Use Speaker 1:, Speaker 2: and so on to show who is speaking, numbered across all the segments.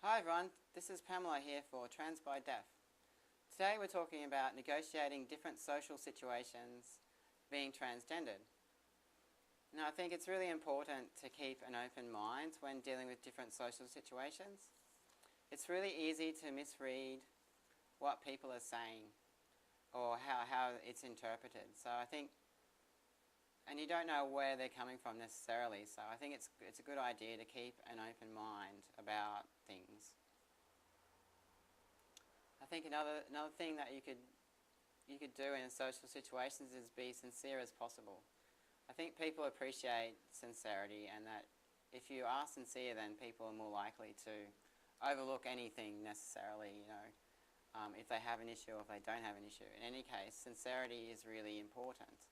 Speaker 1: Hi everyone, this is Pamela here for Transbydef. Today we're talking about negotiating different social situations being transgendered. Now I think it's really important to keep an open mind when dealing with different social situations. It's really easy to misread what people are saying or how it's interpreted. So I think, and you don't know where they're coming from necessarily, so I think it's a good idea to keep an open mind about things. I think another thing that you could do in social situations is be sincere as possible. I think people appreciate sincerity, and that if you are sincere, then people are more likely to overlook anything necessarily, if they have an issue or if they don't have an issue. In any case, sincerity is really important.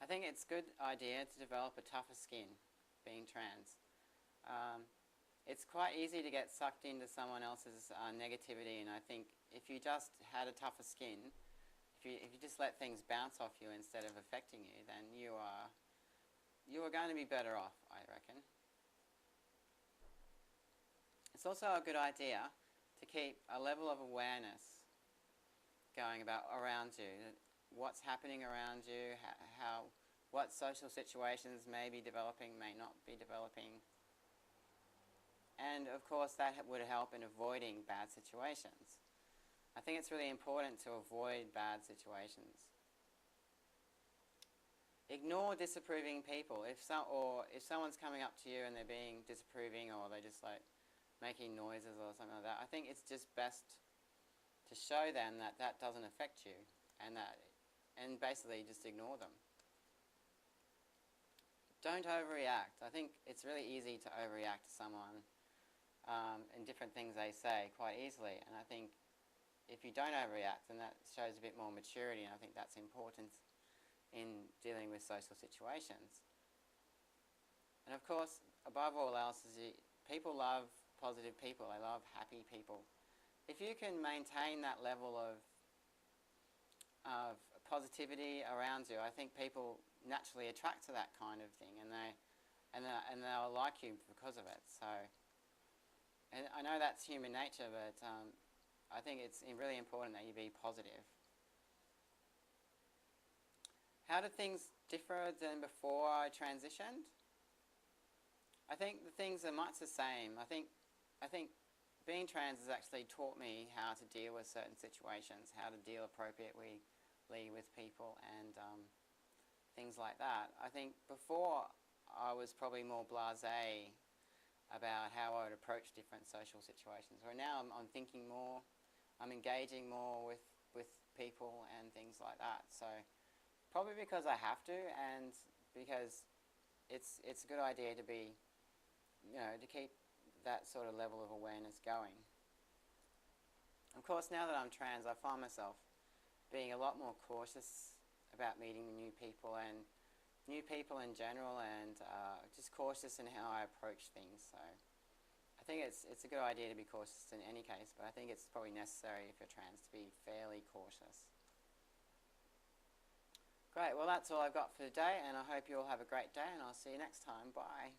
Speaker 1: I think it's a good idea to develop a tougher skin being trans. It's quite easy to get sucked into someone else's negativity, and I think if you just had a tougher skin, if you just let things bounce off you instead of affecting you, then you are going to be better off, I reckon. It's also a good idea to keep a level of awareness going around you. What's happening around you, what social situations may be developing, may not be developing. And of course that would help in avoiding bad situations. I think it's really important to avoid bad situations. Ignore disapproving people. If someone's coming up to you and they're being disapproving, or they're just like making noises or something like that, I think it's just best to show them that that doesn't affect you, and basically just ignore them. Don't overreact. I think it's really easy to overreact to someone and different things they say quite easily, and I think if you don't overreact, then that shows a bit more maturity, and I think that's important in dealing with social situations. And of course, above all else, people love positive people. They love happy people. If you can maintain that level of positivity around you, I think people naturally attract to that kind of thing, and they'll like you because of it. So, and I know that's human nature, but I think it's really important that you be positive. How did things differ than before I transitioned? I think the things are much the same. I think being trans has actually taught me how to deal with certain situations, how to deal appropriately with people, and things like that. I think before I was probably more blasé about how I would approach different social situations, where now I'm thinking more, I'm engaging more with people and things like that. So probably because I have to, and because it's a good idea to be, to keep that sort of level of awareness going. Of course, now that I'm trans, I find myself being a lot more cautious about meeting new people and new people in general, and just cautious in how I approach things. So I think it's a good idea to be cautious in any case, but I think it's probably necessary if you're trans to be fairly cautious. Great, well that's all I've got for today, and I hope you all have a great day, and I'll see you next time. Bye.